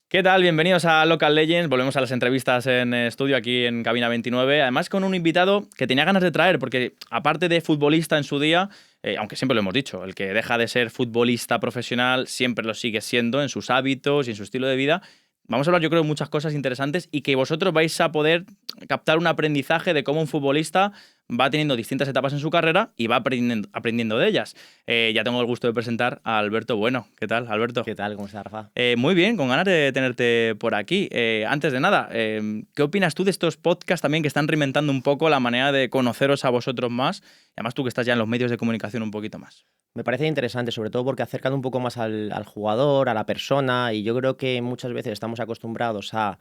¿Qué tal? Bienvenidos a Local Legends. Volvemos a las entrevistas en estudio aquí en Cabina 29. Además con un invitado que tenía ganas de traer porque aparte de futbolista en su día, aunque siempre lo hemos dicho, el que deja de ser futbolista profesional siempre lo sigue siendo en sus hábitos y en su estilo de vida. Vamos a hablar yo creo de muchas cosas interesantes y que vosotros vais a poder captar un aprendizaje de cómo un futbolista va teniendo distintas etapas en su carrera y va aprendiendo de ellas. Ya tengo el gusto de presentar a Alberto Bueno. ¿Qué tal, Alberto? ¿Qué tal? ¿Cómo está, Rafa? Muy bien, con ganas de tenerte por aquí. Antes de nada, ¿qué opinas tú de estos podcasts también que están reinventando un poco la manera de conoceros a vosotros más? Y además tú que estás ya en los medios de comunicación un poquito más. Me parece interesante, sobre todo porque acercan un poco más al jugador, a la persona, y yo creo que muchas veces estamos acostumbrados a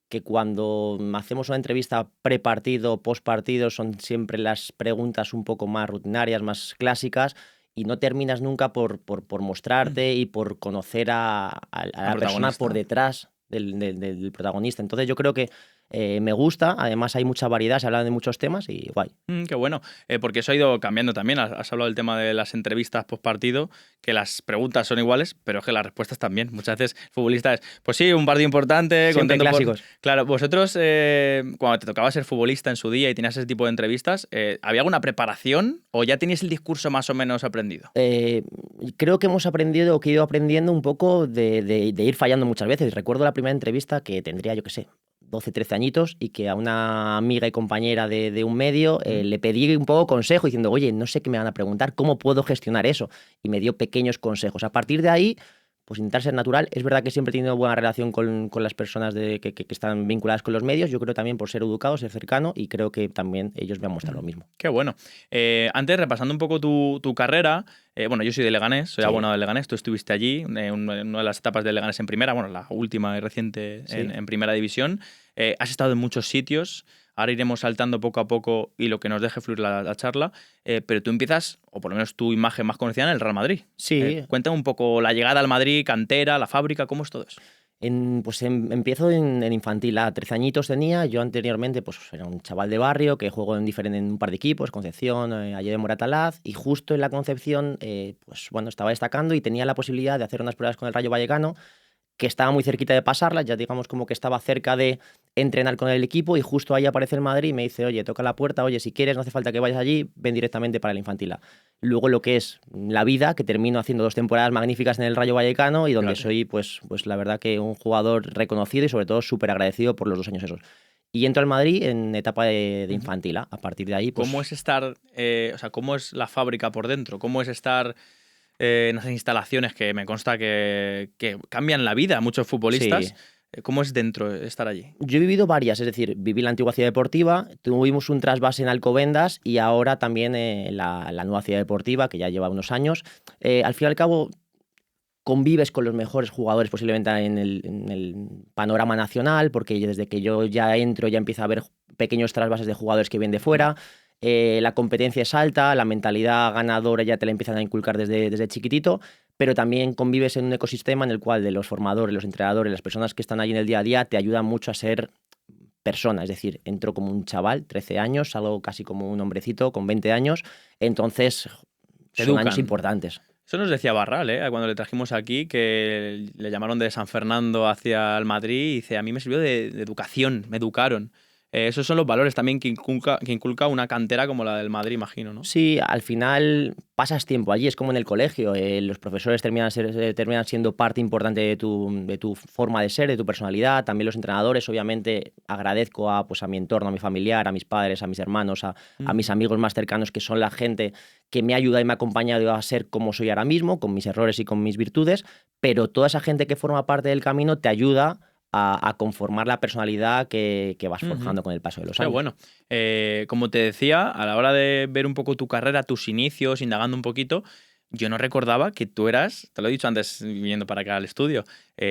que cuando hacemos una entrevista pre-partido, post-partido, son siempre las preguntas un poco más rutinarias, más clásicas, y no terminas nunca por mostrarte y por conocer a A la persona por protagonista. detrás del protagonista. Entonces yo creo que me gusta, además hay mucha variedad, se hablan de muchos temas y guay. Qué bueno, porque eso ha ido cambiando también. Has hablado del tema de las entrevistas post partido, que las preguntas son iguales, pero es que las respuestas también. Muchas veces futbolistas, pues sí, un partido importante, Siempre contento por... clásicos. Claro, vosotros cuando te tocaba ser futbolista en su día y tenías ese tipo de entrevistas, ¿había alguna preparación o ya tenías el discurso más o menos aprendido? Eh, Creo que hemos aprendido, o que he ido aprendiendo un poco de ir fallando muchas veces. Recuerdo la primera entrevista que tendría, yo qué sé, 12, 13 añitos y que a una amiga y compañera de un medio ¿Mm? le pedí un poco consejo diciendo, oye, no sé qué me van a preguntar, ¿cómo puedo gestionar eso? Y me dio pequeños consejos. A partir de ahí, pues intentar ser natural. Es verdad que siempre he tenido buena relación con las personas que están vinculadas con los medios. Yo creo también por ser educado, ser cercano y creo que también ellos me han mostrado lo mismo. Qué bueno. Antes, repasando un poco tu carrera, bueno, yo soy de Leganés, soy Sí, abonado de Leganés, tú estuviste allí, en una de las etapas de Leganés en primera, bueno, la última y reciente sí. en primera división. Has estado en muchos sitios, ahora iremos saltando poco a poco y lo que nos deje fluir la charla, pero tú empiezas, o por lo menos tu imagen más conocida, en el Real Madrid. Sí, Cuéntame un poco la llegada al Madrid, cantera, la fábrica, ¿cómo es todo eso? Empiezo en infantil, a 13 añitos tenía. Yo anteriormente pues era un chaval de barrio que juego en un par de equipos, Concepción, allí de Moratalaz, y justo en la Concepción pues bueno, estaba destacando y tenía la posibilidad de hacer unas pruebas con el Rayo Vallecano, que estaba muy cerquita de pasarlas, ya digamos como que estaba cerca de entrenar con el equipo, y justo ahí aparece el Madrid y me dice, oye, toca la puerta, oye, si quieres, no hace falta que vayas allí, ven directamente para la infantil A. Luego lo que es la vida, que termino haciendo 2 temporadas magníficas en el Rayo Vallecano y donde Fíjate. soy, pues la verdad que un jugador reconocido y sobre todo súper agradecido por los 2 años esos. Y entro al Madrid en etapa de Ujú. infantil A. A partir de ahí, ¿Cómo pues es estar, o sea, cómo es la fábrica por dentro? ¿Cómo es estar en esas instalaciones que me consta que cambian la vida a muchos sí. futbolistas? ¿Cómo es dentro estar allí? Yo he vivido varias, es decir, viví la antigua ciudad deportiva, tuvimos un trasvase en Alcobendas y ahora también la nueva ciudad deportiva, que ya lleva unos años. Al fin y al cabo, convives con los mejores jugadores posiblemente en el panorama nacional, porque desde que yo ya entro ya empieza a haber pequeños trasvases de jugadores que vienen de ¿Mm? fuera. La competencia es alta, la mentalidad ganadora ya te la empiezan a inculcar desde chiquitito, pero también convives en un ecosistema en el cual de los formadores, los entrenadores, las personas que están allí en el día a día te ayudan mucho a ser persona. Es decir, entro como un chaval, 13 años, salgo casi como un hombrecito con 20 años, entonces Te son años educan. importantes. Eso nos decía Barral, cuando le trajimos aquí, que le llamaron de San Fernando hacia el Madrid y dice, a mí me sirvió de educación, me educaron. Esos son los valores también que inculca una cantera como la del Madrid, imagino, ¿no? Sí, al final pasas tiempo allí, es como en el colegio. Los profesores terminan siendo parte importante de tu forma de ser, de tu personalidad. También los entrenadores, obviamente, agradezco pues a mi entorno, a mi familiar, a mis padres, a mis hermanos, a Mm. mis amigos más cercanos, que son la gente que me ayuda y me ha acompañado a ser como soy ahora mismo, con mis errores y con mis virtudes. Pero toda esa gente que forma parte del camino te ayuda a conformar la personalidad que vas Ujú. forjando con el paso de los Qué años. bueno. Como te decía, a la hora de ver un poco tu carrera, tus inicios, indagando un poquito, yo no recordaba que tú eras, te lo he dicho antes viniendo para acá al estudio,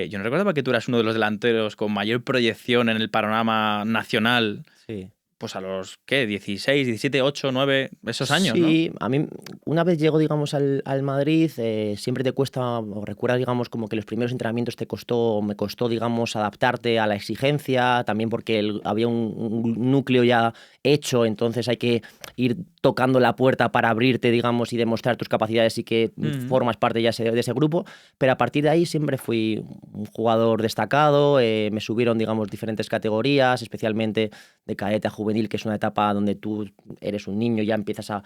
yo no recordaba que tú eras uno de los delanteros con mayor proyección en el panorama nacional. Sí. pues a los, ¿qué? 16, 17, 8, 9, esos años, ¿no? Sí, a mí una vez llego, digamos, al Madrid, siempre te cuesta, o recuerdas, digamos, como que los primeros entrenamientos me costó, digamos, adaptarte a la exigencia, también porque había un núcleo ya hecho, entonces hay que ir tocando la puerta para abrirte, digamos, y demostrar tus capacidades y que formas parte ya de ese grupo, pero a partir de ahí siempre fui un jugador destacado, me subieron, digamos, diferentes categorías, especialmente de cadete a juvenil, que es una etapa donde tú eres un niño, ya empiezas a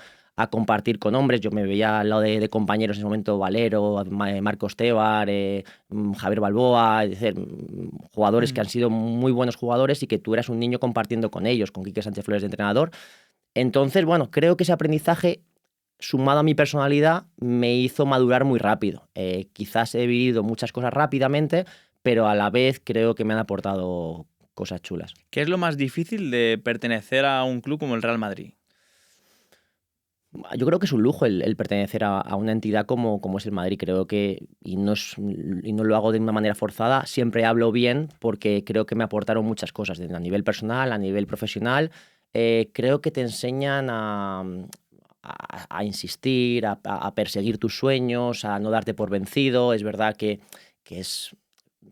compartir con hombres. Yo me veía al lado de compañeros en ese momento, Valero, Marcos Tebar, Javier Balboa, es decir, jugadores que han sido muy buenos jugadores y que tú eras un niño compartiendo con ellos, con Quique Sánchez Flores de entrenador. Entonces, bueno, creo que ese aprendizaje, sumado a mi personalidad, me hizo madurar muy rápido. Quizás he vivido muchas cosas rápidamente, pero a la vez creo que me han aportado cosas chulas. ¿Qué es lo más difícil de pertenecer a un club como el Real Madrid? Yo creo que es un lujo el pertenecer a una entidad como es el Madrid. Creo que, y no lo hago de una manera forzada, siempre hablo bien porque creo que me aportaron muchas cosas, a nivel personal, a nivel profesional. Creo que te enseñan a insistir, a perseguir tus sueños, a no darte por vencido. Es verdad que es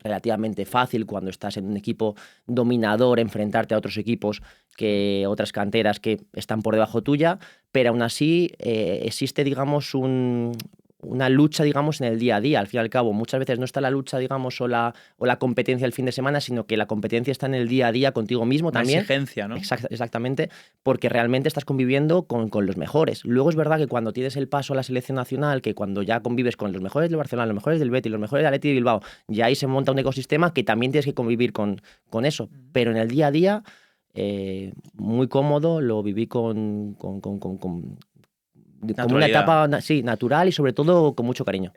relativamente fácil cuando estás en un equipo dominador enfrentarte a otros equipos, que otras canteras que están por debajo tuya, pero aún así existe, digamos, una lucha, digamos, en el día a día. Al fin y al cabo, muchas veces no está la lucha, digamos, o la competencia el fin de semana, sino que la competencia está en el día a día contigo mismo también. Una exigencia, ¿no? Exactamente, porque realmente estás conviviendo con los mejores. Luego es verdad que cuando tienes el paso a la selección nacional, que cuando ya convives con los mejores del Barcelona, los mejores del Betis, los mejores del Athletic de Bilbao, ya ahí se monta un ecosistema que también tienes que convivir con eso. Pero en el día a día, muy cómodo, lo viví como una etapa natural y sobre todo con mucho cariño.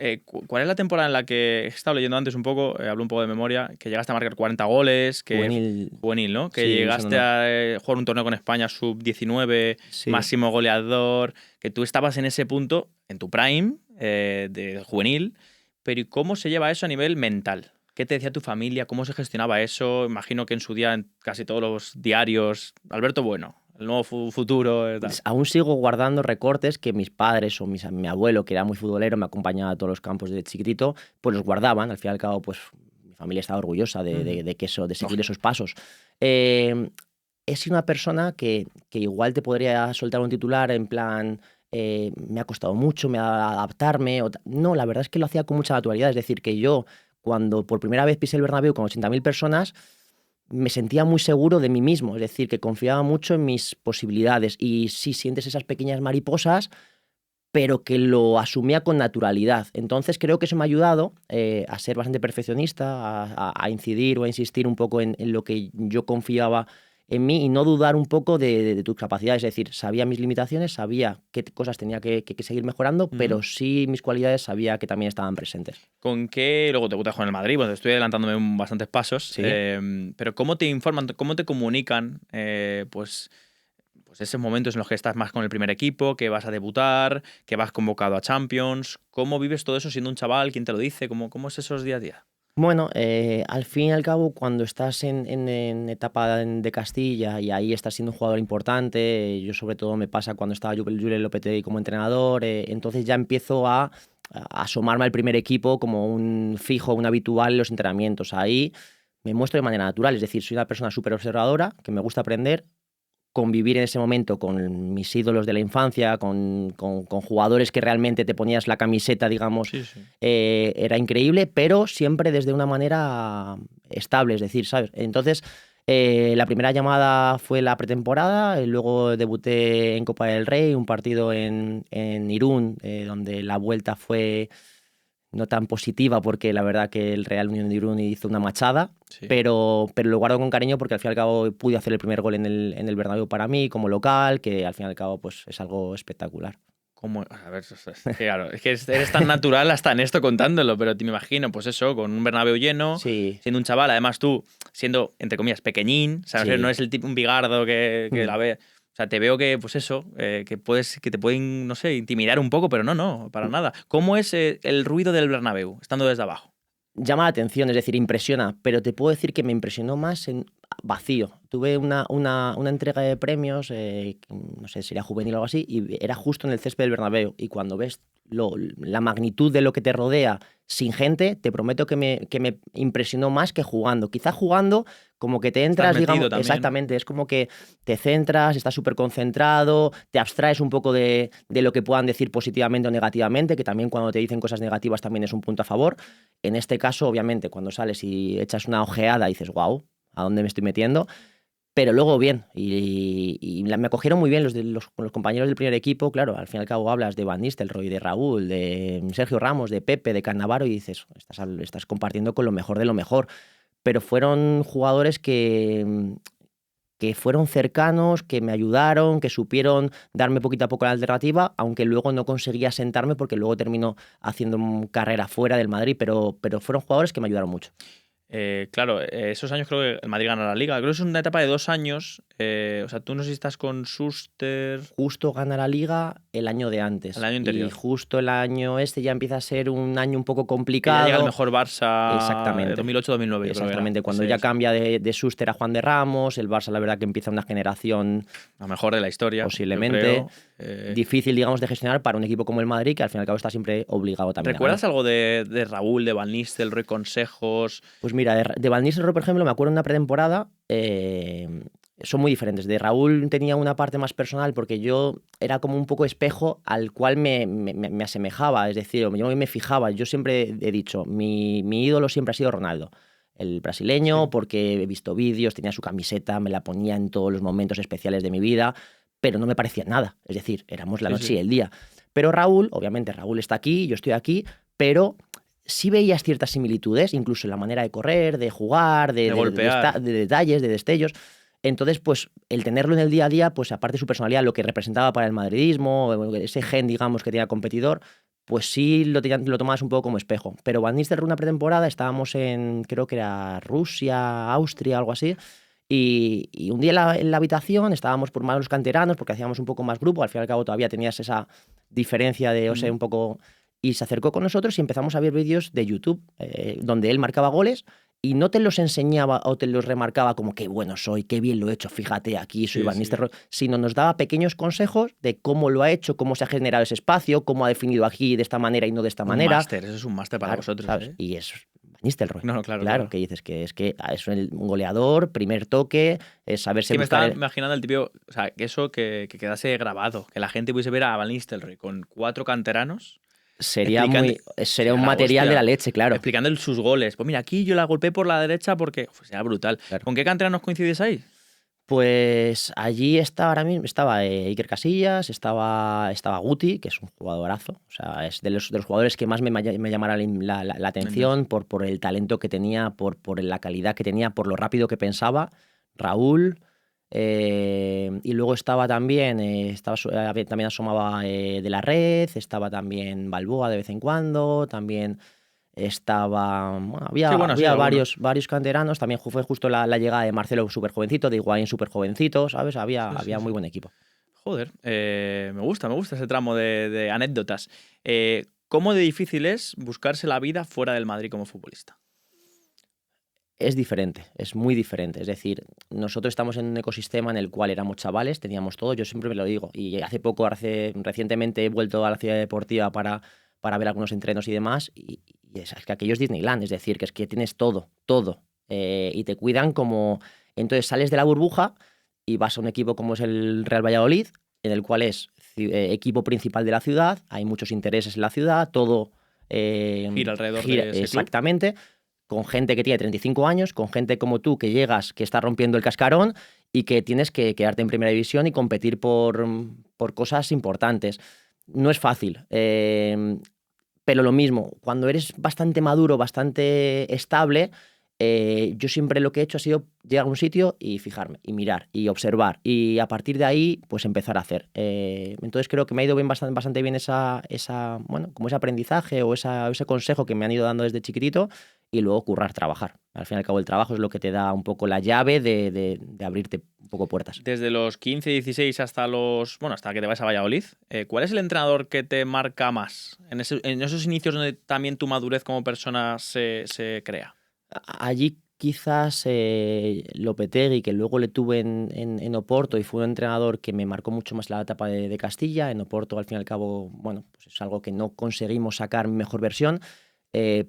¿Cuál es la temporada en la que he estado leyendo antes un poco, hablo un poco de memoria, que llegaste a marcar 40 goles? Juvenil, ¿no? Que llegaste a jugar un torneo con España sub-19, máximo goleador, que tú estabas en ese punto, en tu prime de juvenil, pero ¿y cómo se lleva eso a nivel mental? ¿Qué te decía tu familia? ¿Cómo se gestionaba eso? Imagino que en su día, en casi todos los diarios, Alberto Bueno, el nuevo futuro. Aún sigo guardando recortes que mis padres o mi abuelo, que era muy futbolero, me acompañaba a todos los campos de chiquitito, pues los guardaban. Al fin y al cabo, pues mi familia estaba orgullosa de seguir esos pasos. He sido una persona que igual te podría soltar un titular en plan, me ha costado mucho, me ha adaptarme. No, la verdad es que lo hacía con mucha naturalidad. Es decir, que yo, cuando por primera vez pisé el Bernabéu con 80.000 personas, me sentía muy seguro de mí mismo, es decir, que confiaba mucho en mis posibilidades y sí sientes esas pequeñas mariposas, pero que lo asumía con naturalidad. Entonces creo que eso me ha ayudado a ser bastante perfeccionista, a incidir o a insistir un poco en lo que yo confiaba en mí y no dudar un poco de tus capacidades. Es decir, sabía mis limitaciones, sabía qué cosas tenía que seguir mejorando, pero sí mis cualidades sabía que también estaban presentes. ¿Con qué? Luego te gusta jugar en el Madrid, bueno, estoy adelantándome bastantes pasos, ¿Sí? Pero ¿cómo te informan, cómo te comunican pues esos momentos en los que estás más con el primer equipo, que vas a debutar, que vas convocado a Champions? ¿Cómo vives todo eso siendo un chaval? ¿Quién te lo dice? ¿Cómo es esos día a día? Bueno, al fin y al cabo, cuando estás en etapa de Castilla y ahí estás siendo un jugador importante, yo sobre todo me pasa cuando estaba Julen Lopetegui como entrenador, entonces ya empiezo a asomarme al primer equipo como un fijo, un habitual en los entrenamientos. Ahí me muestro de manera natural, es decir, soy una persona súper observadora, que me gusta aprender, convivir en ese momento con mis ídolos de la infancia, con jugadores que realmente te ponías la camiseta, digamos, Sí. era increíble, pero siempre desde una manera estable, es decir, ¿sabes? Entonces, la primera llamada fue la pretemporada, luego debuté en Copa del Rey, un partido en Irún, donde la vuelta fue no tan positiva porque la verdad que el Real Unión de Irún hizo una machada, pero lo guardo con cariño porque al fin y al cabo pude hacer el primer gol en el Bernabéu para mí como local, que al fin y al cabo pues es algo espectacular. A ver, claro, es que eres tan natural hasta en esto contándolo, pero te me imagino, pues eso, con un Bernabéu lleno, siendo un chaval, además tú siendo, entre comillas, pequeñín, ¿sabes? No es el tipo un bigardo que la ve. O sea, te veo que, pues eso, que te pueden, no sé, intimidar un poco, pero no, para nada. ¿Cómo es el ruido del Bernabéu, estando desde abajo? Llama la atención, es decir, impresiona, pero te puedo decir que me impresionó más vacío. Tuve una entrega de premios, no sé, sería juvenil o algo así, y era justo en el césped del Bernabéu. Y cuando ves la magnitud de lo que te rodea sin gente, te prometo que me impresionó más que jugando. Quizá jugando como que te Estás entras, metido digamos, también. exactamente, es como que te centras, estás súper concentrado, te abstraes un poco de lo que puedan decir positivamente o negativamente, que también cuando te dicen cosas negativas también es un punto a favor. En este caso, obviamente, cuando sales y echas una ojeada y dices, wow, ¿a dónde me estoy metiendo? Pero luego bien, me acogieron muy bien los compañeros del primer equipo, claro, al fin y al cabo hablas de Van Nistelrooy, de Raúl, de Sergio Ramos, de Pepe, de Cannavaro y dices, estás compartiendo con lo mejor de lo mejor. Pero fueron jugadores que fueron cercanos, que me ayudaron, que supieron darme poquito a poco la alternativa, aunque luego no conseguía sentarme porque luego terminó haciendo carrera fuera del Madrid, pero fueron jugadores que me ayudaron mucho. Claro, esos años creo que el Madrid gana la Liga. Creo que es una etapa de 2 años. O sea, tú no sé si estás con Schuster Justo gana la Liga el año de el antes. año Y anterior. justo el año este ya empieza a ser un año un poco Que ya llega el complicado. mejor Barça Exactamente. 2008-2009, yo creo que era. Exactamente. Cuando ya Ese, cambia de Schuster a Juan de Ramos, el Barça la verdad que empieza una generación la mejor de la historia, yo posiblemente creo. difícil, digamos, de gestionar para un equipo como el Madrid, que al fin y al cabo está siempre obligado también a ¿Recuerdas ganar. algo de Raúl, de Van Nistelrooy, consejos? Pues mira, de Van Nistelrooy, por ejemplo, me acuerdo en una pretemporada, son muy diferentes. De Raúl tenía una parte más personal porque yo era como un poco espejo al cual me asemejaba, es decir, yo me fijaba. Yo siempre he dicho, mi ídolo siempre ha sido Ronaldo, el brasileño, Sí. porque he visto vídeos, tenía su camiseta, me la ponía en todos los momentos especiales de mi vida, pero no me parecía nada. Es decir, éramos la Sí, noche y sí. el día. Pero Raúl, obviamente Raúl está aquí, yo estoy aquí, pero sí veías ciertas similitudes, incluso en la manera de correr, de jugar, De golpear. de detalles, de destellos. Entonces, pues el tenerlo en el día a día, pues aparte de su personalidad, lo que representaba para el madridismo, ese gen, digamos, que tenía competidor, pues sí lo tomabas un poco como espejo. Pero Van Nistelrooy una pretemporada, estábamos en, creo que era Rusia, Austria, algo así, y un día en la habitación estábamos por más los canteranos, porque hacíamos un poco más grupo, al fin y al cabo todavía tenías esa diferencia de, o sea, Mm. un poco. Y se acercó con nosotros y empezamos a ver vídeos de YouTube donde él marcaba goles y no te los enseñaba o te los remarcaba como qué bueno soy, qué bien lo he hecho, fíjate aquí soy Sí, Van sí. Nistelrooy, sino nos daba pequeños consejos de cómo lo ha hecho, cómo se ha generado ese espacio, cómo ha definido aquí de esta manera y no de esta Un manera. máster, eso es un máster para Claro, vosotros, ¿sabes? ¿eh? Y es Van Nistelrooy. No, no, claro, Claro, claro. que dices que es un goleador, primer toque, es Es saberse que me buscar estaba imaginando el típico, o sea, que eso que quedase grabado, que la gente pudiese ver a Van Nistelrooy con 4 canteranos explicando, sería sería un la material de la hostia, leche, claro. explicando sus goles. Pues mira, aquí yo la golpeé por la derecha porque sería brutal. Claro. ¿Con qué canteranos coincidís ahí? Pues allí ahora mismo estaba Iker Casillas, estaba Guti, que es un jugadorazo. O sea, es de los jugadores que más me llamara la Mendes. atención por el talento que tenía, por la calidad que tenía, por lo rápido que pensaba. Raúl. Y luego estaba también, también asomaba de la red, estaba también Balboa de vez en cuando, también estaba. Bueno, Sí, había, bueno, sí, había algunos. varios canteranos. También fue justo la llegada de Marcelo súper jovencito, de Higuaín súper jovencito, ¿sabes? Había, Sí, sí, había muy sí. buen equipo. Joder, me gusta ese tramo de anécdotas. ¿Cómo de difícil es buscarse la vida fuera del Madrid como futbolista? Es diferente, es muy diferente. Es decir, nosotros estamos en un ecosistema en el cual éramos chavales, teníamos todo, yo siempre me lo digo. Y recientemente he vuelto a la ciudad deportiva para ver algunos entrenos y demás. Y es que aquello es Disneyland, es decir, que es que tienes todo, todo. Y te cuidan como. Entonces sales de la burbuja y vas a un equipo como es el Real Valladolid, en el cual es equipo principal de la ciudad, hay muchos intereses en la ciudad, todo Gira alrededor gira de ese club. exactamente con gente que tiene 35 años, con gente como tú que llegas, que está rompiendo el cascarón y que tienes que quedarte en primera división y competir por cosas importantes. No es fácil, pero lo mismo, cuando eres bastante maduro, bastante estable, yo siempre lo que he hecho ha sido llegar a un sitio y fijarme, y mirar, y observar, y a partir de ahí, pues empezar a hacer. Entonces creo que me ha ido bien, bastante bien bueno, como ese aprendizaje o ese consejo que me han ido dando desde chiquitito, y luego currar, trabajar. Al fin y al cabo, el trabajo es lo que te da un poco la llave de abrirte un poco puertas. Desde los 15, 16 hasta que te vas a Valladolid, ¿cuál es el entrenador que te marca más en esos inicios donde también tu madurez como persona se crea? Allí quizás Lopetegui, que luego le tuve en Oporto y fue un entrenador que me marcó mucho más la etapa de Castilla. En Oporto, al fin y al cabo, bueno, pues es algo que no conseguimos sacar mi mejor versión,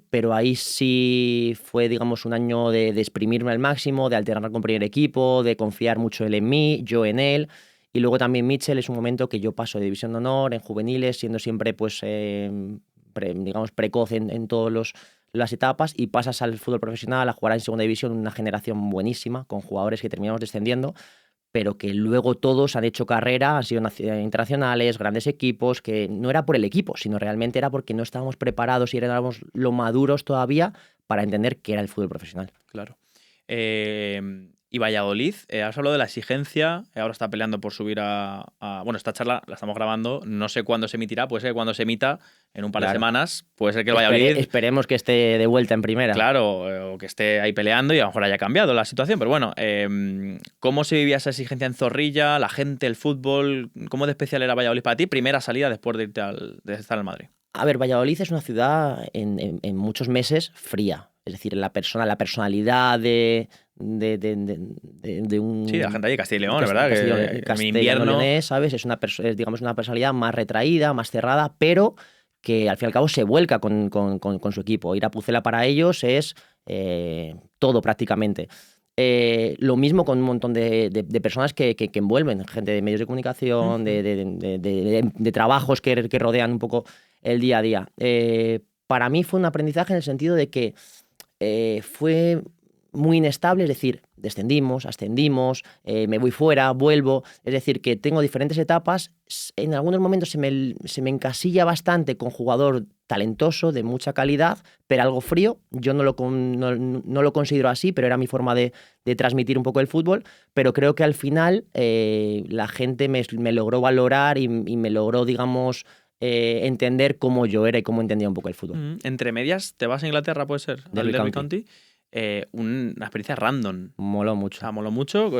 pero ahí sí fue, digamos, un año de exprimirme al máximo, de alternar con primer equipo, de confiar mucho él en mí, yo en él. Y luego también Mitchell es un momento que yo paso de División de Honor en juveniles, siendo siempre, pues, digamos, precoz en todos las etapas, y pasas al fútbol profesional a jugar en segunda división, una generación buenísima, con jugadores que terminamos descendiendo, pero que luego todos han hecho carrera, han sido internacionales, grandes equipos, que no era por el equipo, sino realmente era porque no estábamos preparados y éramos lo maduros todavía para entender qué era el fútbol profesional. Claro. Y Valladolid, has hablado de la exigencia, ahora está peleando por subir Bueno, esta charla la estamos grabando, no sé cuándo se emitirá, puede ser que cuando se emita, en un par de semanas, puede ser que el Valladolid... Esperemos que esté de vuelta en primera. Claro, o que esté ahí peleando y a lo mejor haya cambiado la situación, pero bueno, ¿cómo se vivía esa exigencia en Zorrilla, la gente, el fútbol? ¿Cómo de especial era Valladolid para ti? Primera salida después de irte de estar en Madrid. A ver, Valladolid es una ciudad en muchos meses fría. Es decir, la personalidad de un... Sí, la gente allí, Castilla y León, ¿verdad? En invierno, ¿sabes? Es digamos, una personalidad más retraída, más cerrada, pero que al fin y al cabo se vuelca con su equipo. Ir a Pucela para ellos es todo prácticamente. Lo mismo con un montón de personas que envuelven, gente de medios de comunicación, de trabajos que rodean un poco el día a día. Para mí fue un aprendizaje en el sentido de que fue muy inestable, es decir, descendimos, ascendimos, me voy fuera, vuelvo, es decir, que tengo diferentes etapas. En algunos momentos se me encasilla bastante con jugador talentoso, de mucha calidad, pero algo frío. Yo no lo considero así, pero era mi forma de transmitir un poco el fútbol, pero creo que al final la gente me logró valorar y me logró, digamos, entender cómo yo era y cómo entendía un poco el fútbol. Entre medias, ¿te vas a Inglaterra, puede ser? Derby County. Una experiencia random. Moló mucho. O sea, moló mucho.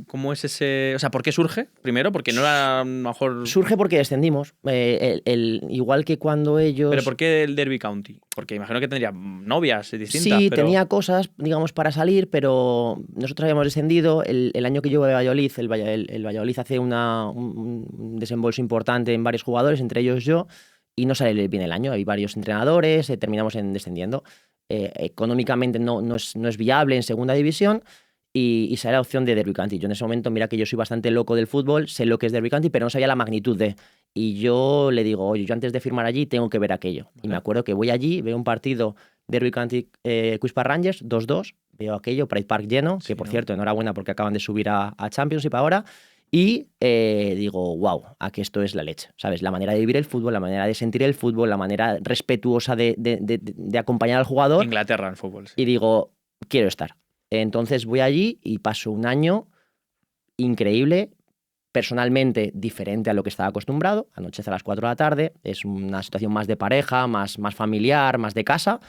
¿Cómo es ese...? O sea, ¿por qué surge? Primero, porque no era a lo mejor... Surge porque descendimos. Igual que cuando ellos... ¿Pero por qué el Derby County? Porque imagino que tendría novias distintas. Sí, pero... tenía cosas, digamos, para salir, pero nosotros habíamos descendido. El año que yo voy a Valladolid, el Valladolid hace un desembolso importante en varios jugadores, entre ellos yo, y no sale bien el año. Hay varios entrenadores, terminamos descendiendo. Económicamente no es viable en segunda división y sale la opción de Derby County. Yo en ese momento, mira que yo soy bastante loco del fútbol, sé lo que es Derby County, pero no sabía la magnitud de... Y yo le digo, oye, yo antes de firmar allí tengo que ver aquello. Y me acuerdo que voy allí, veo un partido Derby County Queen's Park Rangers, 2-2, veo aquello, Pride Park lleno, que por cierto, enhorabuena porque acaban de subir a Championship ahora. Y digo, wow, aquí esto es la leche, ¿sabes? La manera de vivir el fútbol, la manera de sentir el fútbol, la manera respetuosa de acompañar al jugador. Inglaterra en fútbol, sí. Y digo, quiero estar. Entonces voy allí y paso un año increíble, personalmente diferente a lo que estaba acostumbrado. Anochece a las 4 de la tarde, es una situación más de pareja, más familiar, más de casa.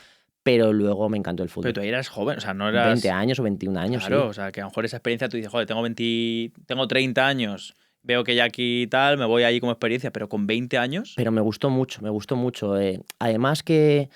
Pero luego me encantó el fútbol. Pero tú eras joven, o sea, no eras... 20 años o 21 años, claro, sí. O sea, que a lo mejor esa experiencia tú dices, joder, tengo 30 años, veo que ya aquí tal, me voy ahí como experiencia, pero con 20 años... Pero me gustó mucho, me gustó mucho. Además que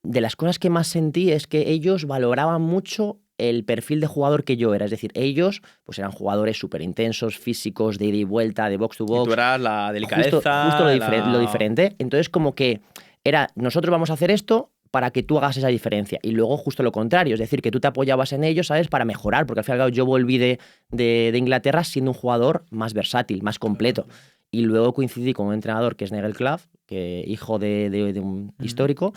de las cosas que más sentí es que ellos valoraban mucho el perfil de jugador que yo era. Es decir, ellos pues eran jugadores súper intensos, físicos, de ida y vuelta, de box to box. Y tú eras la delicadeza... Justo lo diferente. Entonces, como que era, nosotros vamos a hacer esto para que tú hagas esa diferencia. Y luego justo lo contrario, es decir, que tú te apoyabas en ellos, ¿sabes? Para mejorar, porque al final yo volví de Inglaterra siendo un jugador más versátil, más completo. Y luego coincidí con un entrenador que es Nigel Clough, que hijo de un histórico,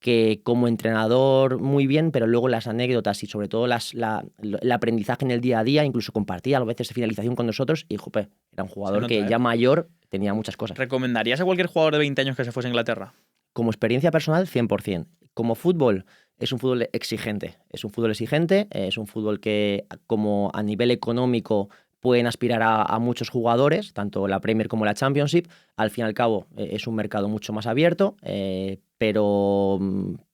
que como entrenador muy bien, pero luego las anécdotas y sobre todo el aprendizaje en el día a día, incluso compartía a veces de finalización con nosotros, y jope, era un jugador que ya mayor tenía muchas cosas. ¿Recomendarías a cualquier jugador de 20 años que se fuese a Inglaterra? Como experiencia personal, 100%. Como fútbol, es un fútbol exigente. Es un fútbol que, como a nivel económico, pueden aspirar a muchos jugadores, tanto la Premier como la Championship. Al fin y al cabo, es un mercado mucho más abierto, pero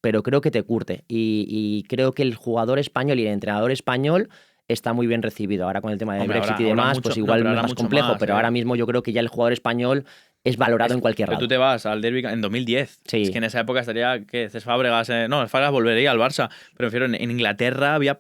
creo que te curte. Y creo que el jugador español y el entrenador español está muy bien recibido. Ahora con el tema del Brexit y demás, pues igual es más complejo, pero ahora mismo yo creo que ya el jugador español es valorado en cualquier Pero lado. tú te vas al derbi en 2010. Sí. Es que en esa época estaría, ¿qué? Cés Fábregas. No, Fábregas volvería al Barça. Pero prefiero en Inglaterra habría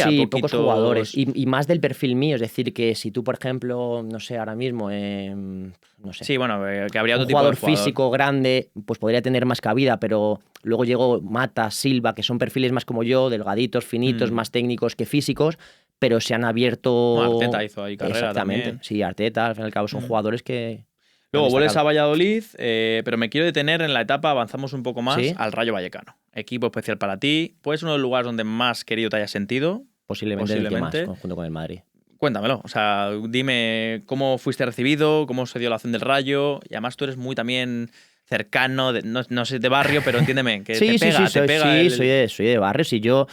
Sí, pocos jugadores. poquitos. Y más del perfil mío. Es decir, que si tú, por ejemplo, no sé, ahora mismo, no sé, Sí, bueno, que habría un otro tipo de jugador jugador. físico grande, pues podría tener más cabida, pero luego llegó Mata, Silva, que son perfiles más como yo, delgaditos, finitos, más técnicos que físicos, pero se han Bueno, abierto. Arteta hizo ahí carrera Exactamente. también. Sí, Arteta, al fin y al cabo, son jugadores que han Luego vuelves destacado. a Valladolid, pero me quiero detener en la etapa, avanzamos un poco más, Sí, al Rayo Vallecano. Equipo especial para ti. ¿Pues uno de los lugares donde más querido te hayas sentido? posiblemente en el que más, junto con el Madrid. Cuéntamelo, o sea, dime cómo fuiste recibido, cómo se dio la acción del Rayo, y además tú eres muy también cercano, no sé de barrio, pero entiéndeme, que Sí, te pega soy de barrio. Si yo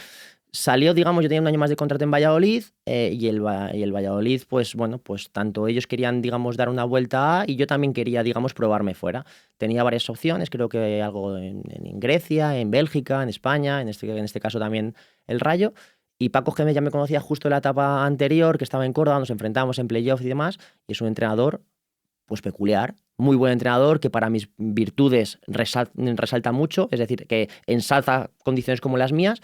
salió, digamos, yo tenía un año más de contrato en Valladolid y el Valladolid, pues bueno, pues tanto ellos querían, digamos, dar una vuelta y yo también quería, digamos, probarme fuera. Tenía varias opciones, creo que algo en Grecia, en Bélgica, en España, en este caso también el Rayo. Y Paco Gémez ya me conocía justo en la etapa anterior, que estaba en Córdoba, nos enfrentamos en playoffs y demás, y es un entrenador pues peculiar, muy buen entrenador que para mis virtudes resalta mucho, es decir, que ensalza condiciones como las mías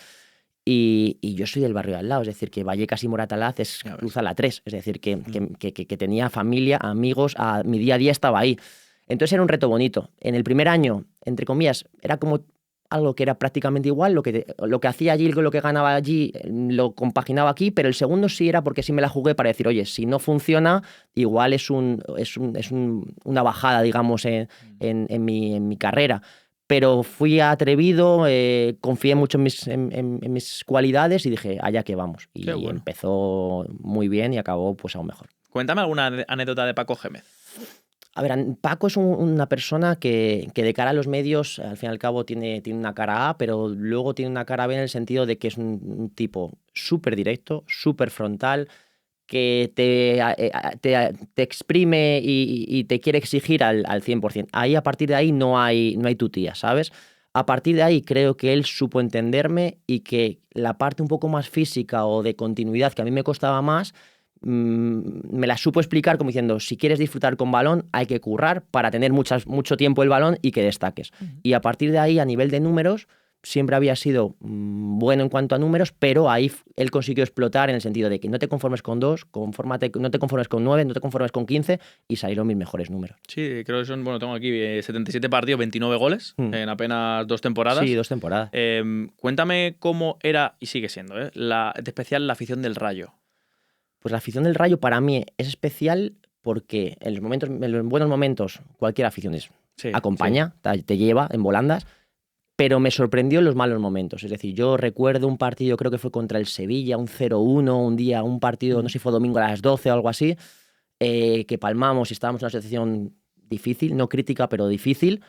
y yo soy del barrio de al lado, es decir, que Vallecas y Moratalaz cruza la 3, es decir, que tenía familia, amigos, mi día a día estaba ahí. Entonces era un reto bonito. En el primer año, entre comillas, era como algo que era prácticamente igual, lo que hacía allí, lo que ganaba allí, lo compaginaba aquí, pero el segundo sí era porque sí me la jugué para decir, oye, si no funciona, igual es una bajada, digamos, en mi carrera. Pero fui atrevido, confié mucho en mis cualidades y dije, allá que vamos. Qué Y bueno. empezó muy bien y acabó pues aún mejor. Cuéntame alguna anécdota de Paco Gémez. A ver, Paco es una persona que de cara a los medios, al fin y al cabo, tiene una cara A, pero luego tiene una cara B en el sentido de que es un tipo súper directo, súper frontal, que te exprime y te quiere exigir al 100%. Ahí, a partir de ahí, no hay tutía, ¿sabes? A partir de ahí creo que él supo entenderme y que la parte un poco más física o de continuidad que a mí me costaba más, me la supo explicar como diciendo, si quieres disfrutar con balón hay que currar para tener mucho tiempo el balón y que destaques. Y a partir de ahí, a nivel de números, siempre había sido bueno en cuanto a números, pero ahí él consiguió explotar en el sentido de que no te conformes con 2, no te conformes con 9, no te conformes con 15 y salieron mis mejores números. Sí, creo que son, bueno, tengo aquí 77 partidos, 29 goles en apenas 2 temporadas. Sí, 2 temporadas. Cuéntame cómo era, y sigue siendo, de especial la afición del Rayo. Pues la afición del Rayo para mí es especial porque en los buenos momentos cualquier afición Sí, acompaña, te lleva en volandas, pero me sorprendió en los malos momentos. Es decir, yo recuerdo un partido, creo que fue contra el Sevilla, un 0-1, un partido, no sé si fue domingo a las 12 o algo así, que palmamos y estábamos en una situación difícil, no crítica, pero difícil,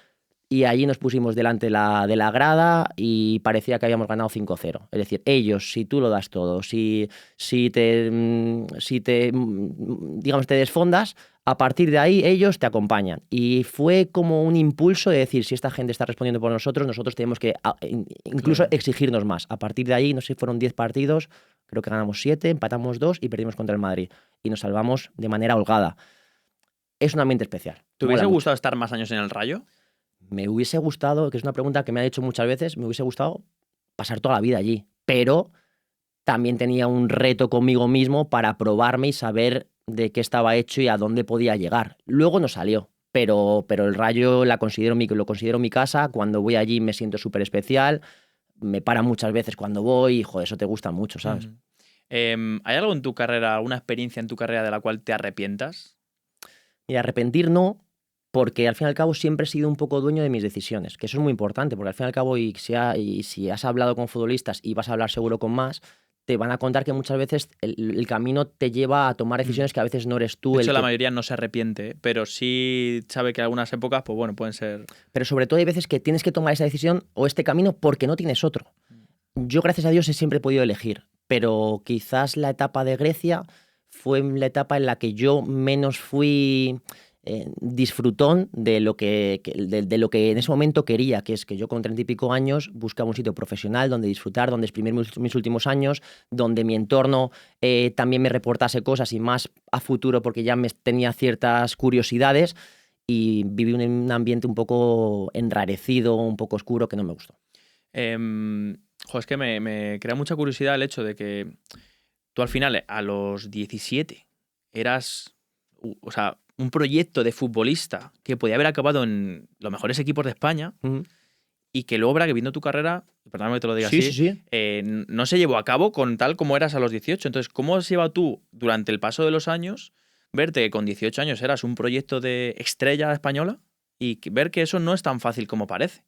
y allí nos pusimos delante de la grada y parecía que habíamos ganado 5-0. Es decir, ellos, si tú lo das todo, digamos, te desfondas, a partir de ahí ellos te acompañan. Y fue como un impulso de decir, si esta gente está respondiendo por nosotros tenemos que incluso exigirnos más. A partir de ahí, no sé, fueron 10 partidos, creo que ganamos 7, empatamos 2 y perdimos contra el Madrid. Y nos salvamos de manera holgada. Es un ambiente especial. ¿Te Mola hubiese mucho. gustado estar más años en el Rayo? Me hubiese gustado, que es una pregunta que me han hecho muchas veces, me hubiese gustado pasar toda la vida allí, pero también tenía un reto conmigo mismo para probarme y saber de qué estaba hecho y a dónde podía llegar. Luego no salió, pero el Rayo lo considero mi casa, cuando voy allí me siento súper especial, me para muchas veces cuando voy y joder, eso te gusta mucho, ¿sabes? ¿Hay algo en tu carrera, alguna experiencia en tu carrera de la cual te arrepientas? Y arrepentir no, porque al fin y al cabo siempre he sido un poco dueño de mis decisiones, que eso es muy importante, porque al fin y al cabo, y si has hablado con futbolistas y vas a hablar seguro con más, te van a contar que muchas veces el camino te lleva a tomar decisiones que a veces no eres tú De el hecho, la que... mayoría no se arrepiente, pero sí sabe que algunas épocas, pues bueno, pueden ser... Pero sobre todo hay veces que tienes que tomar esa decisión o este camino porque no tienes otro. Yo, gracias a Dios, siempre he podido elegir, pero quizás la etapa de Grecia fue la etapa en la que yo menos fui disfrutón de de lo que en ese momento quería, que es que yo con 30 y pico años buscaba un sitio profesional donde disfrutar, donde exprimir mis últimos años, donde mi entorno también me reportase cosas y más a futuro porque ya tenía ciertas curiosidades. y viví un ambiente un poco enrarecido, un poco oscuro, que no me gustó. Es que me crea mucha curiosidad el hecho de que tú al final, a los 17, eras, o sea, un proyecto de futbolista que podía haber acabado en los mejores equipos de España y que luego, que viendo tu carrera, perdóname que te lo diga así, Sí. No se llevó a cabo con tal como eras a los 18. Entonces, ¿cómo has llevado tú, durante el paso de los años, verte que con 18 años eras un proyecto de estrella española y ver que eso no es tan fácil como parece?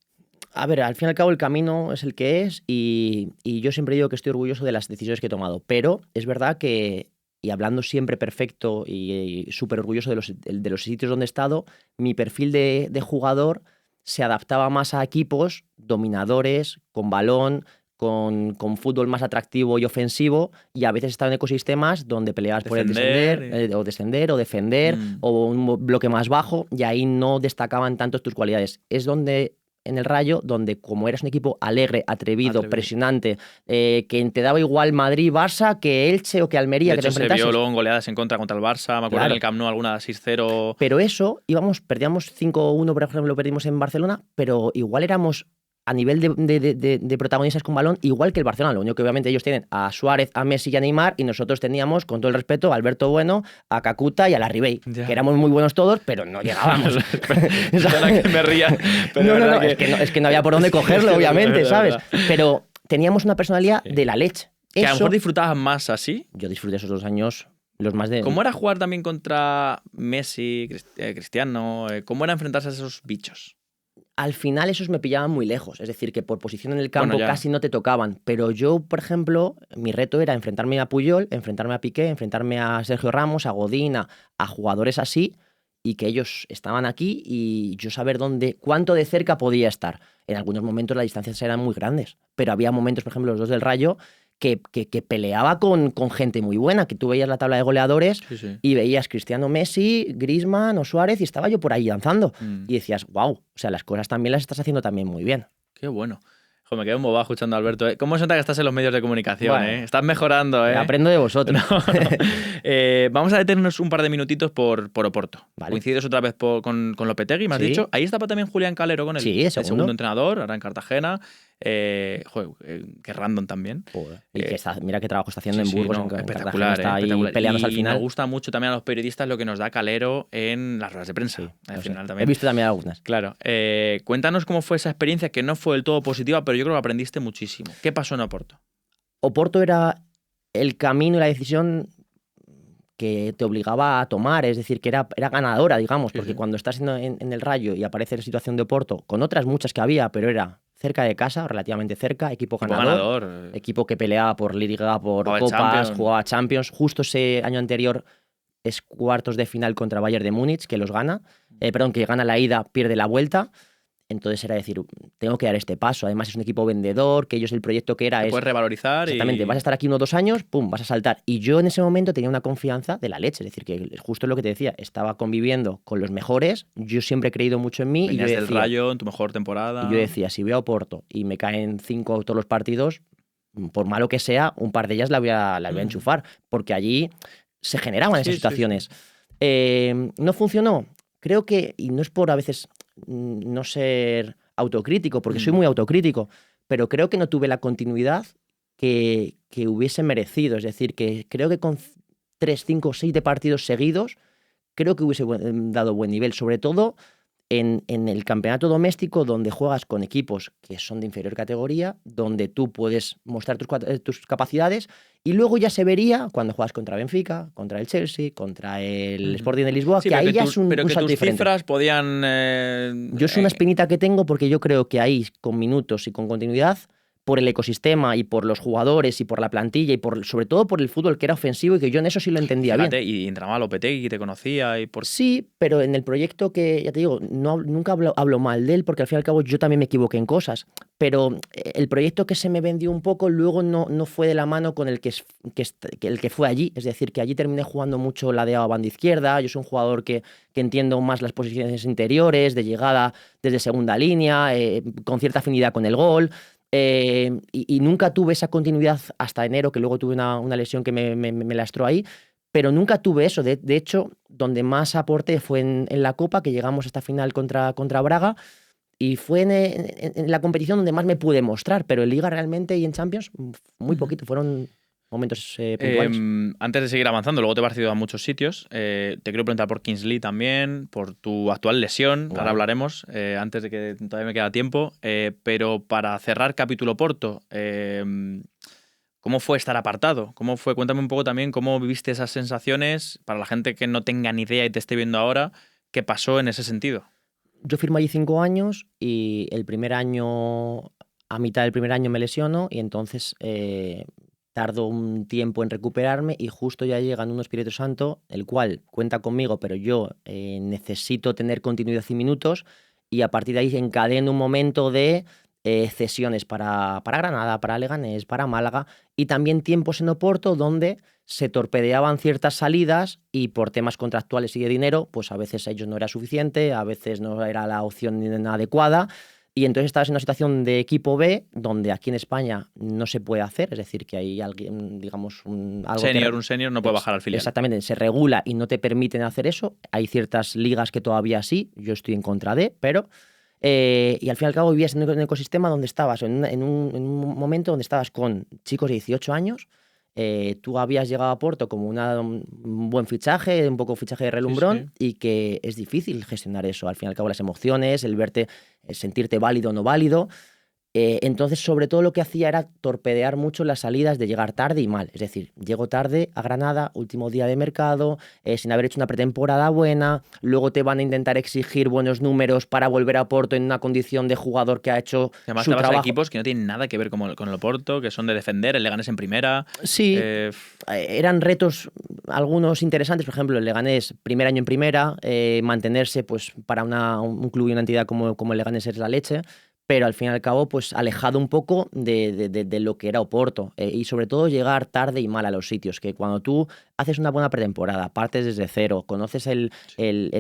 A ver, al fin y al cabo el camino es el que es y yo siempre digo que estoy orgulloso de las decisiones que he tomado, pero es verdad que, y hablando siempre perfecto y súper orgulloso de los sitios donde he estado, mi perfil de jugador se adaptaba más a equipos dominadores, con balón, con fútbol más atractivo y ofensivo, y a veces estaba en ecosistemas donde peleabas por el descender o defender o un bloque más bajo, y ahí no destacaban tanto tus cualidades. Es donde en el Rayo, donde como eras un equipo alegre, atrevido. Presionante, que te daba igual Madrid, Barça, que Elche o que Almería, de hecho, que te enfrentases. Se vio luego en goleadas en contra el Barça, me acuerdo en el Camp Nou alguna 6-0. Pero eso, perdíamos 5-1, por ejemplo, lo perdimos en Barcelona, pero igual éramos a nivel de protagonistas con balón, igual que el Barcelona. Lo único que obviamente ellos tienen a Suárez, a Messi y a Neymar, y nosotros teníamos, con todo el respeto, a Alberto Bueno, a Kakuta y a Larribey, que éramos muy buenos todos, pero no llegábamos. Perdona que me ría. Pero no, es que no había por dónde cogerlo, obviamente, ¿sabes? Pero teníamos una personalidad de la leche. Que a lo mejor disfrutabas más así. Yo disfruté esos 2 años. Los más de... ¿Cómo era jugar también contra Messi, Cristiano? ¿Cómo era enfrentarse a esos bichos? Al final esos me pillaban muy lejos, es decir, que por posición en el campo casi no te tocaban, pero yo, por ejemplo, mi reto era enfrentarme a Puyol, enfrentarme a Piqué, enfrentarme a Sergio Ramos, a Godín, a jugadores así, y que ellos estaban aquí y yo saber cuánto de cerca podía estar. En algunos momentos las distancias eran muy grandes, pero había momentos, por ejemplo, los dos del Rayo, que peleaba con gente muy buena, que tú veías la tabla de goleadores y veías Cristiano, Messi, Griezmann o Suárez y estaba yo por ahí danzando. Y decías, wow, o sea, las cosas también las estás haciendo también muy bien. Qué bueno. Me quedo embobado escuchando a Alberto. ¿Cómo se nota que estás en los medios de comunicación? Bueno, estás mejorando. Aprendo de vosotros. Vamos a detenernos un par de minutitos por Oporto. Vale. Coincides otra vez con Lopetegui, me has dicho. Ahí estaba también Julián Calero con él. Sí, el segundo entrenador, ahora en Cartagena. Qué random también. Y que mira qué trabajo está haciendo en Burgos. Espectacular. Está ahí peleándose al final. Me gusta mucho también a los periodistas lo que nos da Calero en las ruedas de prensa. Al final también. He visto también algunas. Claro. Cuéntanos cómo fue esa experiencia, que no fue del todo positiva, pero yo creo que aprendiste muchísimo. ¿Qué pasó en Oporto? Oporto era el camino y la decisión que te obligaba a tomar, es decir, que era ganadora, digamos, porque cuando estás en el Rayo y aparece la situación de Oporto, con otras muchas que había, pero era cerca de casa, relativamente cerca, equipo ganador. Equipo que peleaba por Liga, por Copas, jugaba Champions. Justo ese año anterior es cuartos de final contra Bayern de Múnich, que los gana. Que gana la ida, pierde la vuelta. Entonces era decir, tengo que dar este paso. Además es un equipo vendedor, que ellos el proyecto que era te puedes revalorizar. Exactamente, vas a estar aquí 1 o 2 años, pum, vas a saltar. Y yo en ese momento tenía una confianza de la leche, es decir, que justo lo que te decía, estaba conviviendo con los mejores, yo siempre he creído mucho en mí. Venías y yo del Rayo en tu mejor temporada. Y yo decía, si voy a Oporto y me caen 5 todos los partidos, por malo que sea, un par de ellas la voy a enchufar, porque allí se generaban esas situaciones. ¿No funcionó? Creo que, y no es por a veces no ser autocrítico, porque soy muy autocrítico, pero creo que no tuve la continuidad que hubiese merecido. Es decir, que creo que con 3, 5, 6 partidos seguidos, creo que hubiese dado buen nivel, sobre todo en el campeonato doméstico, donde juegas con equipos que son de inferior categoría, donde tú puedes mostrar tus capacidades, y luego ya se vería cuando juegas contra Benfica, contra el Chelsea, contra el Sporting de Lisboa, que ahí ya es un salto diferente. Pero que tus cifras podían... Yo es una espinita que tengo, porque yo creo que ahí, con minutos y con continuidad, por el ecosistema y por los jugadores y por la plantilla y sobre todo por el fútbol, que era ofensivo, y que yo en eso sí lo entendía bien. Y entrenaba a Lopetegui, te conocía y por... Sí, pero en el proyecto, que ya te digo, nunca hablo mal de él, porque al fin y al cabo yo también me equivoqué en cosas, pero el proyecto que se me vendió un poco luego no fue de la mano con el que fue allí. Es decir, que allí terminé jugando mucho ladeado a banda izquierda. Yo soy un jugador que entiendo más las posiciones interiores, de llegada desde segunda línea, con cierta afinidad con el gol. Y nunca tuve esa continuidad hasta enero, que luego tuve una lesión que me lastró ahí, pero nunca tuve eso. De hecho, donde más aporté fue en la Copa, que llegamos a esta final contra Braga, y fue en la competición donde más me pude mostrar, pero en Liga realmente y en Champions muy poquito, fueron momentos puntuales. Antes de seguir avanzando, luego te has ido a muchos sitios. Te quiero preguntar por Kingsley también, por tu actual lesión. Vale. Ahora hablaremos, antes de que todavía me queda tiempo. Pero para cerrar capítulo Porto, ¿cómo fue estar apartado? ¿Cómo fue? Cuéntame un poco también cómo viviste esas sensaciones para la gente que no tenga ni idea y te esté viendo ahora. ¿Qué pasó en ese sentido? Yo firmo allí 5 años y el primer año, a mitad del primer año me lesiono y entonces tardo un tiempo en recuperarme y justo ya llega un Espíritu Santo, el cual cuenta conmigo, pero yo necesito tener continuidad y minutos y a partir de ahí encadeno un momento de cesiones para Granada, para Leganés, para Málaga y también tiempos en Oporto donde se torpedeaban ciertas salidas y por temas contractuales y de dinero, pues a veces ellos no era suficiente, a veces no era la opción adecuada y entonces estabas en una situación de equipo B donde aquí en España no se puede hacer, es decir, que hay alguien, digamos, un senior no puede bajar al filial. Exactamente, se regula y no te permiten hacer eso. Hay ciertas ligas que todavía sí, yo estoy en contra de, pero... y al fin y al cabo vivías en un ecosistema donde estabas, en un momento donde estabas con chicos de 18 años, tú habías llegado a Porto como un buen fichaje, un poco fichaje de relumbrón, Sí. y que es difícil gestionar eso. Al fin y al cabo las emociones, el verte, sentirte válido o no válido. Entonces, sobre todo lo que hacía era torpedear mucho las salidas de llegar tarde y mal. Es decir, llego tarde a Granada, último día de mercado, sin haber hecho una pretemporada buena, luego te van a intentar exigir buenos números para volver a Porto en una condición de jugador que ha hecho Además, su te vas trabajo. a equipos que no tienen nada que ver con el Oporto, que son de defender, el Leganés en primera. Sí, eran retos algunos interesantes, por ejemplo, el Leganés, primer año en primera, mantenerse pues para un club y una entidad como el Leganés es la leche, pero al fin y al cabo, pues alejado un poco de lo que era Oporto. Y sobre todo llegar tarde y mal a los sitios, que cuando tú haces una buena pretemporada, partes desde cero, conoces el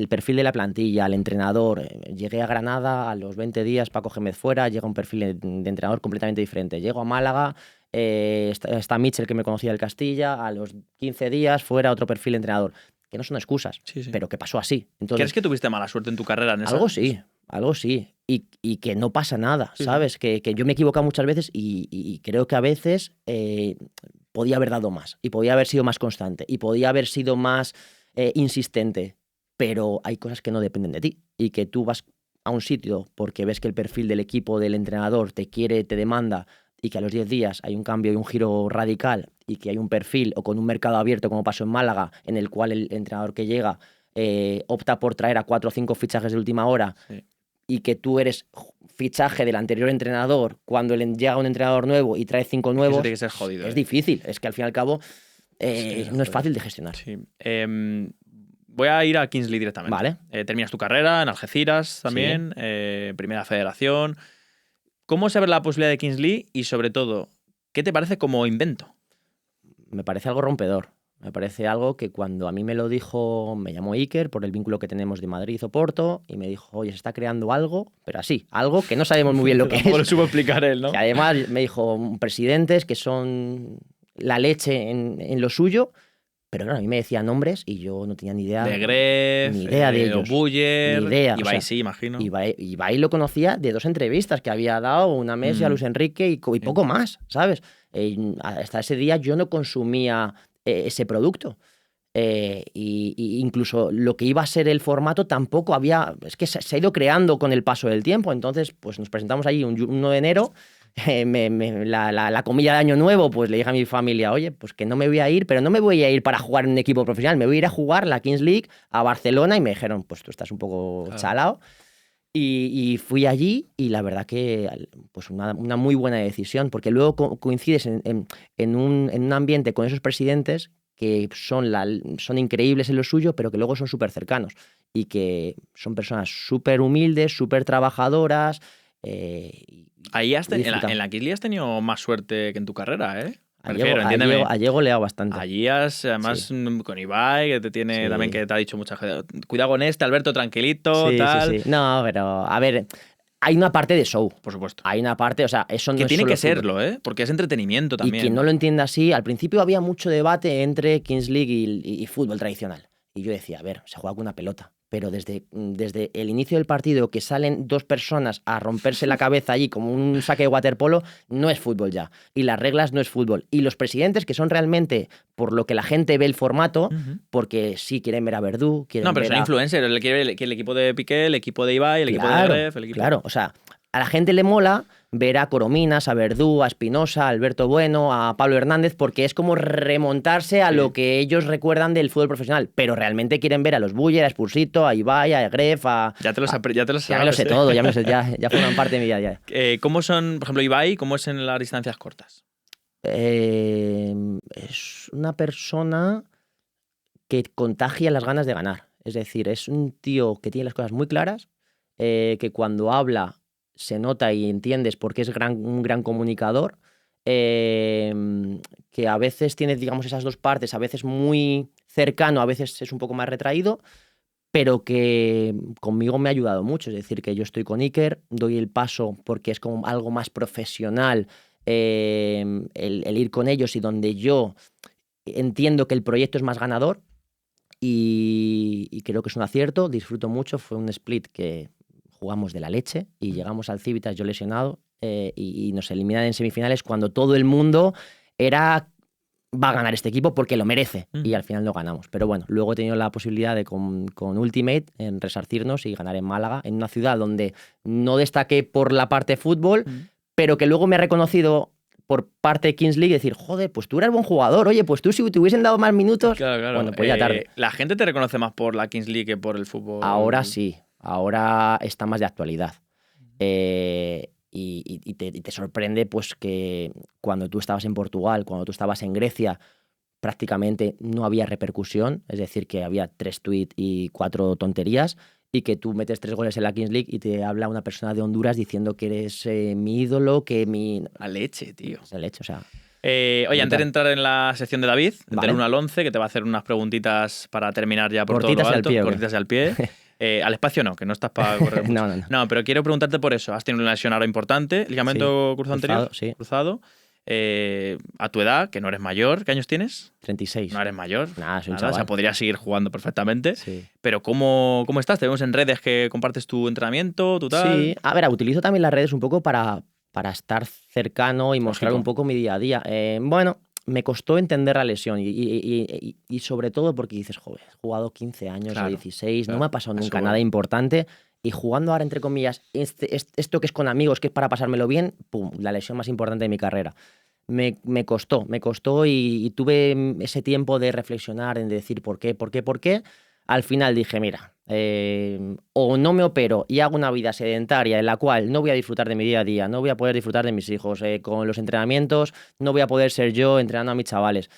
perfil de la plantilla, el entrenador. Llegué a Granada a los 20 días, Paco Gémez fuera, llega un perfil de entrenador completamente diferente. Llego a Málaga, está Mitchell, que me conocía del Castilla, a los 15 días fuera otro perfil de entrenador. Que no son excusas, Sí. pero que pasó así. Entonces, ¿Crees que tuviste mala suerte en tu carrera en esa? Algo sí. Y que no pasa nada, Sí. ¿sabes? Que yo me he equivocado muchas veces y creo que a veces podía haber dado más y podía haber sido más constante y podía haber sido más insistente, pero hay cosas que no dependen de ti y que tú vas a un sitio porque ves que el perfil del equipo, del entrenador te quiere, te demanda y que a los 10 días hay un cambio y un giro radical y que hay un perfil o con un mercado abierto como pasó en Málaga en el cual el entrenador que llega opta por traer a 4 o 5 fichajes de última hora. Sí. Y que tú eres fichaje del anterior entrenador cuando llega un entrenador nuevo y trae 5 nuevos, eso tiene que ser jodido, es difícil. Es que al fin y al cabo no es fácil de gestionar. Sí. Voy a ir a Kingsley directamente. Vale. Terminas tu carrera en Algeciras también, primera federación. ¿Cómo se ve la posibilidad de Kingsley y, sobre todo, qué te parece como invento? Me parece algo rompedor. Me parece algo que cuando a mí me lo dijo, me llamó Iker por el vínculo que tenemos de Madrid o Porto y me dijo, oye, se está creando algo, pero así, algo que no sabemos muy bien lo que es. No lo supo explicar él, ¿no? Que además me dijo presidentes que son la leche en lo suyo, pero claro, a mí me decían nombres y yo no tenía ni idea. De Gref, ni idea de ellos. Buller, ni idea. Ibai, sí, imagino. Ibai lo conocía de 2 entrevistas que había dado, una a Messi, a Luis Enrique y poco más, ¿sabes? Hasta ese día yo no consumía ese producto. Y incluso lo que iba a ser el formato tampoco había... Es que se ha ido creando con el paso del tiempo. Entonces, pues nos presentamos allí un 1 de enero. La comida de Año Nuevo, pues le dije a mi familia, oye, pues que no me voy a ir, pero no me voy a ir para jugar en un equipo profesional, me voy a ir a jugar la Kings League a Barcelona y me dijeron, pues tú estás un poco chalao. Y fui allí y la verdad que pues una muy buena decisión, porque luego coincides en un ambiente con esos presidentes que son increíbles en lo suyo, pero que luego son súper cercanos y que son personas súper humildes, súper trabajadoras. Ahí en la Kingsley has tenido más suerte que en tu carrera, ¿eh? Allí he goleado bastante. Allí además con Ibai, que te tiene también, que te ha dicho mucha gente. Cuidado con Alberto, tranquilito, tal. Sí. No, pero a ver, hay una parte de show. Por supuesto. Hay una parte, o sea, eso no Que es tiene solo que fútbol. serlo, ¿eh? Porque es entretenimiento también. Y quien no lo entienda así, al principio había mucho debate entre Kings League y fútbol tradicional. Y yo decía, a ver, se juega con una pelota. Pero desde el inicio del partido, que salen 2 personas a romperse la cabeza allí como un saque de waterpolo, no es fútbol ya. Y las reglas no es fútbol. Y los presidentes, que son realmente por lo que la gente ve el formato, porque sí quieren ver a Verdú, quieren No, pero ver son a... influencers. El equipo de Piqué, el equipo de Ibai, el equipo de Gref, el equipo... Claro, o sea, a la gente le mola ver a Corominas, a Verdú, a Espinosa, a Alberto Bueno, a Pablo Hernández, porque es como remontarse a lo que ellos recuerdan del fútbol profesional, pero realmente quieren ver a los Buller, a Spursito, a Ibai, a Gref, a... Ya te lo sabes. Ya me lo sé todo, ya me lo sé, ya forman parte de mi vida. Ya. ¿Cómo son, por ejemplo, Ibai, cómo es en las distancias cortas? Es una persona que contagia las ganas de ganar. Es decir, es un tío que tiene las cosas muy claras, que cuando habla se nota y entiendes porque es un gran comunicador, que a veces tiene, digamos, esas 2 partes, a veces muy cercano, a veces es un poco más retraído, pero que conmigo me ha ayudado mucho. Es decir, que yo estoy con Iker, doy el paso porque es como algo más profesional, el ir con ellos y donde yo entiendo que el proyecto es más ganador y creo que es un acierto, disfruto mucho. Fue un split que jugamos de la leche y llegamos al Civitas, yo lesionado, y nos eliminan en semifinales cuando todo el mundo va a ganar este equipo porque lo merece, y al final no ganamos. Pero bueno, luego he tenido la posibilidad de con Ultimate en resarcirnos y ganar en Málaga, en una ciudad donde no destaqué por la parte de fútbol, pero que luego me ha reconocido por parte de Kings League, decir, joder, pues tú eras buen jugador, oye, pues tú si te hubiesen dado más minutos... Claro. Bueno, pues ya tarde. La gente te reconoce más por la Kings League que por el fútbol. Ahora sí, ahora está más de actualidad. Y te sorprende pues que cuando tú estabas en Portugal, cuando tú estabas en Grecia, prácticamente no había repercusión, es decir, que había 3 tweets y 4 tonterías, y que tú metes 3 goles en la Kings League y te habla una persona de Honduras diciendo que eres mi ídolo, que mi... La leche, tío. Es la leche, o sea... Oye, antes de entrar en la sección de David, Vale. del 1 al 11, que te va a hacer unas preguntitas para terminar ya por Cortitas todo lo al alto. pie, ¿o qué? Cortitas al pie. Al espacio no, que no estás para correr mucho. No. No, pero quiero preguntarte por eso. Has tenido una lesión ahora importante, ligamento Sí, cruzado anterior. sí. Cruzado. A tu edad, que no eres mayor, ¿qué años tienes? 36. No eres mayor. Nada, soy un O chaval. sea, podrías seguir jugando perfectamente. Sí. Pero ¿cómo estás? Te vemos en redes que compartes tu entrenamiento, tu tal. Sí, a ver, utilizo también las redes un poco para estar cercano y mostrar Lógico. un poco mi día a día. Bueno, me costó entender la lesión y sobre todo porque dices, joder, he jugado 15 años Claro, o 16, claro, no me ha pasado nunca eso. nada importante, y jugando ahora, entre comillas, esto que es con amigos, que es para pasármelo bien, pum, la lesión más importante de mi carrera. Me costó y tuve ese tiempo de reflexionar, en decir por qué. Al final dije, mira, o no me opero y hago una vida sedentaria en la cual no voy a disfrutar de mi día a día, no voy a poder disfrutar de mis hijos, con los entrenamientos, no voy a poder ser yo entrenando a mis chavales.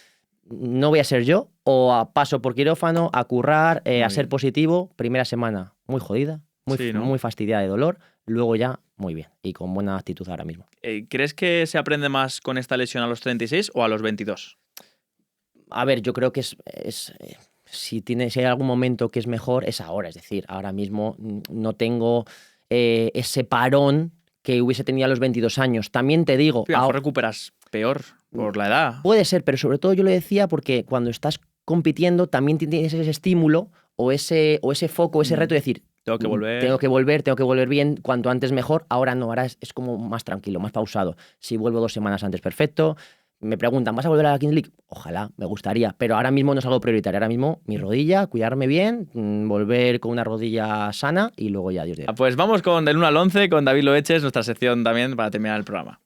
No voy a ser yo, o paso por quirófano, a currar, a ser bien. positivo. Primera semana muy jodida, Sí, ¿no? muy fastidiada de dolor, luego ya muy bien y con buena actitud ahora mismo. ¿Crees que se aprende más con esta lesión a los 36 o a los 22? A ver, yo creo que si hay algún momento que es mejor, es ahora. Es decir, ahora mismo no tengo ese parón que hubiese tenido a los 22 años. También te digo... Tío, a lo mejor recuperas peor por la edad. Puede ser, pero sobre todo yo lo decía porque cuando estás compitiendo también tienes ese estímulo o ese foco, ese reto de decir... Tengo que volver. Tengo que volver bien, cuanto antes mejor. Ahora no, ahora es como más tranquilo, más pausado. Si vuelvo 2 semanas antes, perfecto. Me preguntan, ¿vas a volver a la Kings League? Ojalá, me gustaría, pero ahora mismo no es algo prioritario. Ahora mismo mi rodilla, cuidarme bien, volver con una rodilla sana y luego ya, Dios dirá. Pues vamos con del 1 al 11 con David Loeches, nuestra sección también para terminar el programa.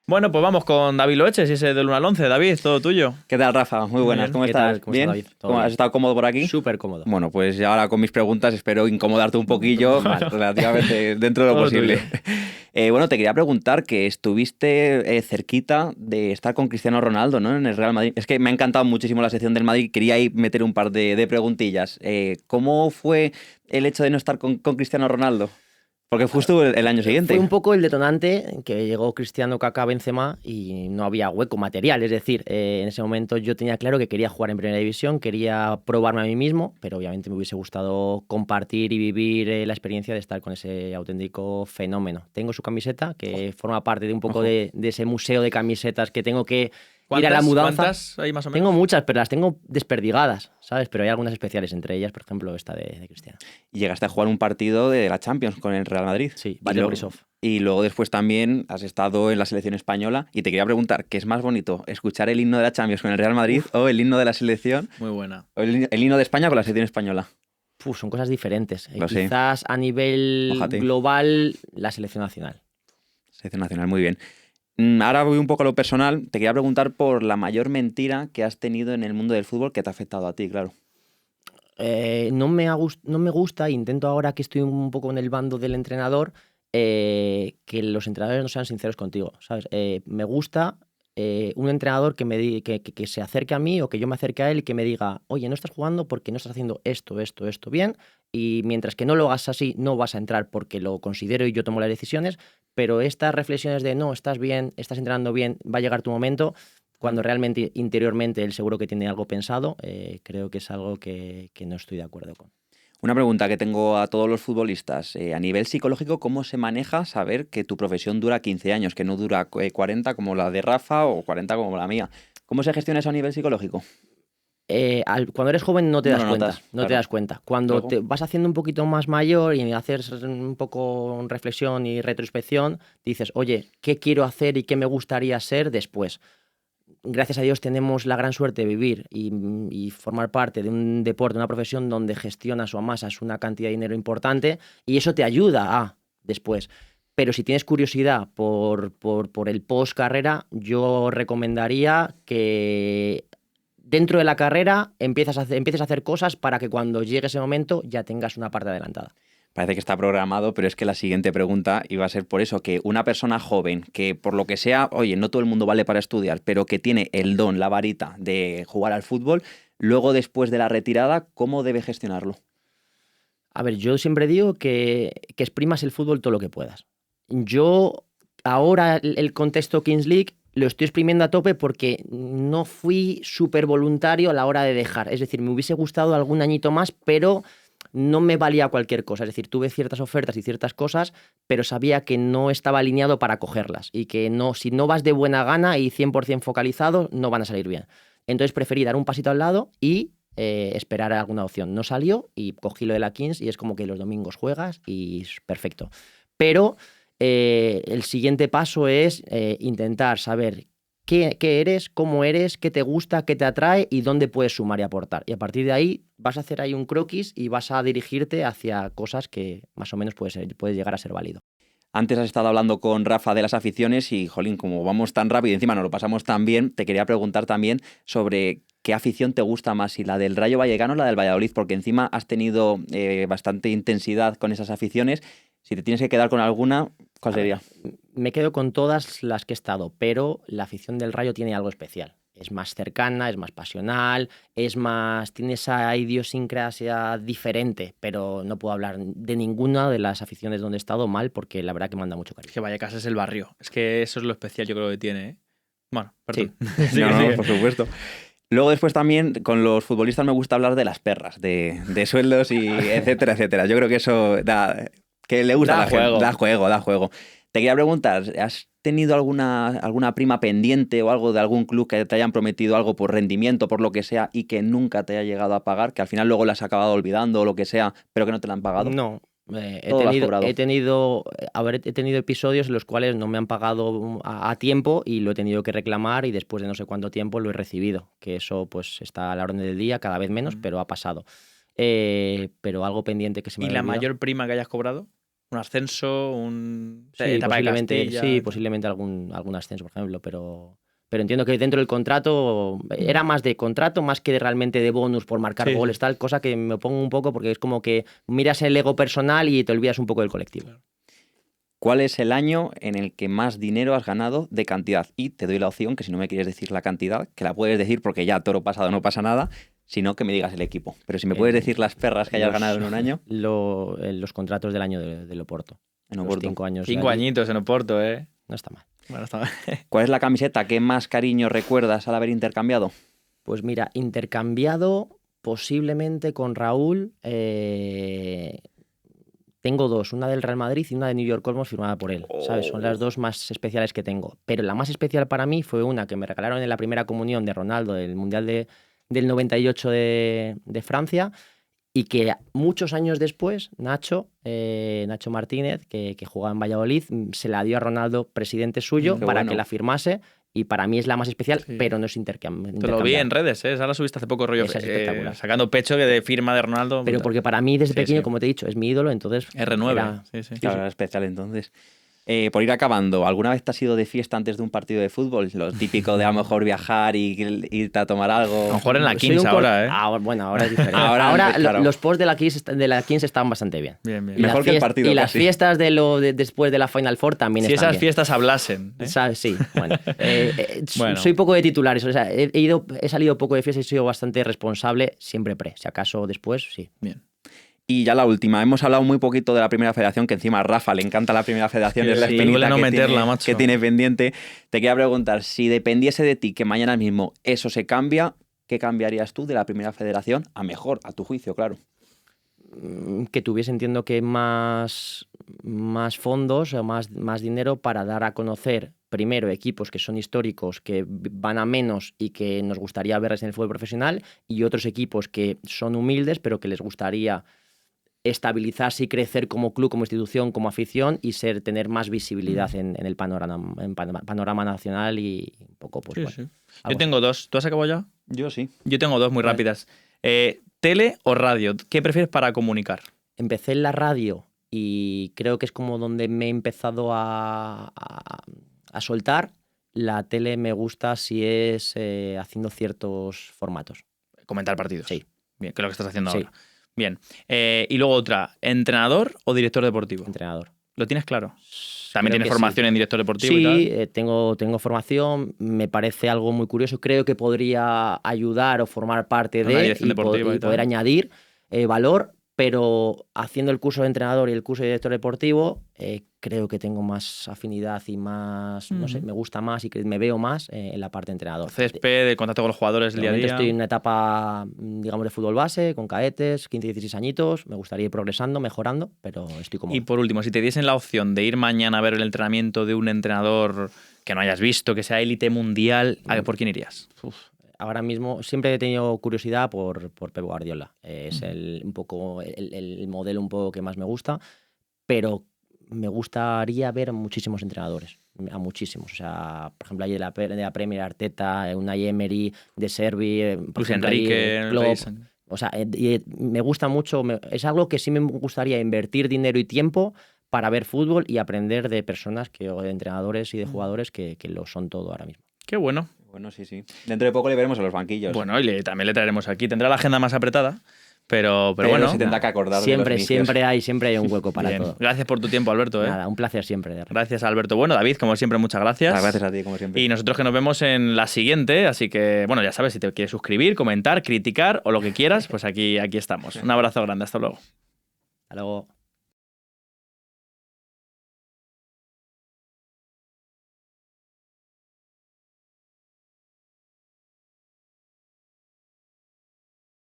Bueno, pues vamos con David Loeches y ese del 1 al 11. David, todo tuyo. ¿Qué tal, Rafa? Muy buenas, bien. ¿cómo ¿Qué estás? tal? ¿Cómo ¿Bien? está, David? ¿Todo bien? ¿Has estado cómodo por aquí? Súper cómodo. Bueno, pues ya ahora con mis preguntas espero incomodarte un poquillo, relativamente dentro de lo Todo posible. tuyo. Bueno, te quería preguntar que estuviste cerquita de estar con Cristiano Ronaldo, ¿no? En el Real Madrid. Es que me ha encantado muchísimo la sección del Madrid, quería ahí meter un par de preguntillas. ¿Cómo fue el hecho de no estar con Cristiano Ronaldo? Porque fue justo el año siguiente. Fue un poco el detonante que llegó Cristiano, Kaká, Benzema y no había hueco material. Es decir, en ese momento yo tenía claro que quería jugar en Primera División, quería probarme a mí mismo, pero obviamente me hubiese gustado compartir y vivir la experiencia de estar con ese auténtico fenómeno. Tengo su camiseta, que forma parte de un poco de ese museo de camisetas que tengo que ir a la mudanza. ¿Cuántas hay más o menos? Tengo muchas, pero las tengo desperdigadas, ¿sabes? Pero hay algunas especiales, entre ellas, por ejemplo, esta de Cristiano. Y llegaste a jugar un partido de la Champions con el Real Madrid. Sí, Vale Borisov. Y luego después también has estado en la selección española. Y te quería preguntar, ¿qué es más bonito? ¿Escuchar el himno de la Champions con el Real Madrid o el himno de la selección? Muy buena. O el himno de España con la selección española. Son cosas diferentes. Lo sé. Quizás a nivel global, la selección nacional. Selección nacional, muy bien. Ahora voy un poco a lo personal. Te quería preguntar por la mayor mentira que has tenido en el mundo del fútbol que te ha afectado a ti, claro. No me gusta, intento ahora que estoy un poco en el bando del entrenador, que los entrenadores no sean sinceros contigo, ¿sabes? Me gusta un entrenador que se acerque a mí o que yo me acerque a él y que me diga, oye, no estás jugando porque no estás haciendo esto bien, y mientras que no lo hagas así, no vas a entrar porque lo considero y yo tomo las decisiones, pero estas reflexiones de no, estás bien, estás entrenando bien, va a llegar tu momento, cuando realmente interiormente él seguro que tiene algo pensado, creo que es algo que no estoy de acuerdo con. Una pregunta que tengo a todos los futbolistas. A nivel psicológico, ¿cómo se maneja saber que tu profesión dura 15 años, que no dura 40 como la de Rafa o 40 como la mía? ¿Cómo se gestiona eso a nivel psicológico? Cuando eres joven no te das cuenta. Claro. Te das cuenta. Cuando te vas haciendo un poquito más mayor y haces un poco reflexión y retrospección, dices, oye, ¿qué quiero hacer y qué me gustaría ser después? Gracias a Dios tenemos la gran suerte de vivir y formar parte de un deporte, una profesión donde gestionas o amasas una cantidad de dinero importante y eso te ayuda a después. Pero si tienes curiosidad por el post carrera, yo recomendaría que dentro de la carrera empieces a hacer cosas para que cuando llegue ese momento ya tengas una parte adelantada. Parece que está programado, pero es que la siguiente pregunta iba a ser por eso, que una persona joven que por lo que sea, oye, no todo el mundo vale para estudiar, pero que tiene el don, la varita de jugar al fútbol, luego después de la retirada, ¿cómo debe gestionarlo? A ver, yo siempre digo que exprimas el fútbol todo lo que puedas. Yo ahora el contexto Kings League lo estoy exprimiendo a tope porque no fui súper voluntario a la hora de dejar. Es decir, me hubiese gustado algún añito más, pero no me valía cualquier cosa. Es decir, tuve ciertas ofertas y ciertas cosas, pero sabía que no estaba alineado para cogerlas y que no, si no vas de buena gana y 100% focalizado, no van a salir bien. Entonces preferí dar un pasito al lado y esperar a alguna opción. No salió y cogí lo de la Kings y es como que los domingos juegas y es perfecto. Pero el siguiente paso es intentar saber qué eres, cómo eres, qué te gusta, qué te atrae y dónde puedes sumar y aportar. Y a partir de ahí vas a hacer ahí un croquis y vas a dirigirte hacia cosas que más o menos puedes llegar a ser válido. Antes has estado hablando con Rafa de las aficiones y, jolín, como vamos tan rápido y encima nos lo pasamos tan bien, te quería preguntar también sobre qué afición te gusta más, si la del Rayo Vallecano o la del Valladolid, porque encima has tenido bastante intensidad con esas aficiones. Si te tienes que quedar con alguna, ¿cuál sería? Me quedo con todas las que he estado, pero la afición del Rayo tiene algo especial. Es más cercana, es más pasional, tiene esa idiosincrasia diferente, pero no puedo hablar de ninguna de las aficiones donde he estado mal porque la verdad que manda mucho cariño. Es que Vallecas es el barrio, es que eso es lo especial yo creo que tiene, ¿eh? Bueno, perdón. Sí. No, por supuesto. Luego después también con los futbolistas me gusta hablar de las perras, de sueldos y etcétera, etcétera. Yo creo que eso que le gusta a la gente. Da juego. Te quería preguntar, ¿has tenido alguna prima pendiente o algo de algún club que te hayan prometido algo por rendimiento, por lo que sea, y que nunca te haya llegado a pagar, que al final luego le has acabado olvidando o lo que sea, pero que no te lo han pagado? No. He tenido episodios en los cuales no me han pagado a tiempo y lo he tenido que reclamar y después de no sé cuánto tiempo lo he recibido, que eso pues está a la orden del día, cada vez menos, pero ha pasado. Pero algo pendiente que se me ha olvidado. ¿Y la mayor prima que hayas cobrado? ¿Un ascenso? Posiblemente algún ascenso, por ejemplo, pero entiendo que dentro del contrato era más de contrato más que realmente de bonus por marcar goles, tal, cosa que me opongo un poco porque es como que miras el ego personal y te olvidas un poco del colectivo. Claro. ¿Cuál es el año en el que más dinero has ganado de cantidad? Y te doy la opción, que si no me quieres decir la cantidad, que la puedes decir porque ya toro pasado no pasa nada, sino que me digas el equipo. Pero si me puedes decir las perras que hayas ganado en un año. Los contratos del año del Oporto. En los Oporto. 5 años. 5 añitos en Oporto, ¿eh? No está mal. Bueno, está mal. ¿Cuál es la camiseta que más cariño recuerdas al haber intercambiado? Pues mira, intercambiado posiblemente con Raúl. Tengo dos, una del Real Madrid y una de New York Cosmos firmada por él, ¿sabes? Son las dos más especiales que tengo. Pero la más especial para mí fue una que me regalaron en la primera comunión de Ronaldo del Mundial del 98 de Francia, y que muchos años después Nacho Martínez, que jugaba en Valladolid, se la dio a Ronaldo, presidente suyo, para que la firmase. Y para mí es la más especial, pero no es intercambiable. Te lo vi en redes, ¿eh? Ahora la subiste hace poco, rollo. Esa es espectacular. Sacando pecho que de firma de Ronaldo. Pero porque para mí desde pequeño, como te he dicho, es mi ídolo, entonces... R9. Claro, era especial entonces. Por ir acabando, ¿alguna vez te has ido de fiesta antes de un partido de fútbol? Lo típico de a lo mejor viajar y irte a tomar algo. A lo mejor en la Kings ahora, ¿eh? Bueno, ahora es diferente. ahora claro. Los posts de la Kings están bastante bien. Bien. Mejor que el partido. Y las fiestas después de la Final Four también si están esas bien. fiestas hablasen. ¿Sabes? Sí, bueno. Soy poco de titulares. O sea, he salido poco de fiestas y he sido bastante responsable, siempre si acaso después, sí. Bien. Y ya la última, hemos hablado muy poquito de la Primera Federación, que encima a Rafa le encanta la Primera Federación, es la espinita no meterla, macho. que tiene pendiente. Te quería preguntar, si dependiese de ti que mañana mismo eso se cambia, ¿qué cambiarías tú de la Primera Federación a mejor, a tu juicio, claro? Que tuviese, entiendo que más fondos o más dinero para dar a conocer, primero, equipos que son históricos, que van a menos y que nos gustaría verles en el fútbol profesional, y otros equipos que son humildes pero que les gustaría estabilizarse y crecer como club, como institución, como afición, y tener más visibilidad en el panorama nacional y un poco, pues sí. Yo tengo dos. ¿Tú has acabado ya? Yo sí. Yo tengo dos muy rápidas. ¿Tele o radio? ¿Qué prefieres para comunicar? Empecé en la radio y creo que es como donde me he empezado a soltar. La tele me gusta si es haciendo ciertos formatos. Comentar partidos. Sí. Bien, que es lo que estás haciendo Sí. ahora. Bien. Y luego otra, ¿entrenador o director deportivo? Entrenador. ¿Lo tienes claro? También tienes Creo que formación sí. en director deportivo y tal. Sí, tengo formación, me parece algo muy curioso. Creo que podría ayudar o formar parte Una de dirección deportiva y tal. poder añadir valor, pero haciendo el curso de entrenador y el curso de director deportivo, creo que tengo más afinidad y más, no sé, me gusta más y que me veo más en la parte de entrenador. Césped, de contacto con los jugadores De día a momento día. estoy en una etapa, digamos, de fútbol base, con cadetes, 15, 16 añitos. Me gustaría ir progresando, mejorando, pero estoy cómodo. Y por último, si te diesen la opción de ir mañana a ver el entrenamiento de un entrenador que no hayas visto, que sea élite mundial, ¿por quién irías? Ahora mismo siempre he tenido curiosidad por Pep Guardiola. Es un poco el modelo un poco que más me gusta, pero me gustaría ver a muchísimos entrenadores, a muchísimos. O sea, por ejemplo, ayer de la Premier, Arteta, Unai Emery, De Servi, Luis Enrique, Klopp. O sea, me gusta mucho, es algo que sí me gustaría invertir dinero y tiempo para ver fútbol y aprender de personas, de entrenadores y de jugadores que lo son todo ahora mismo. Qué bueno. Bueno, sí. Dentro de poco le veremos a los banquillos. Bueno, y también le traeremos aquí. Tendrá la agenda más apretada, pero bueno. se tendrá que acordar siempre, de los inicios. siempre hay un hueco para Bien. todo. Gracias por tu tiempo, Alberto. Nada, un placer siempre. Gracias, Alberto. Bueno, David, como siempre, muchas gracias. Gracias a ti, como siempre. Y nosotros que nos vemos en la siguiente, así que, bueno, ya sabes, si te quieres suscribir, comentar, criticar o lo que quieras, pues aquí estamos. Un abrazo grande, hasta luego. Hasta luego.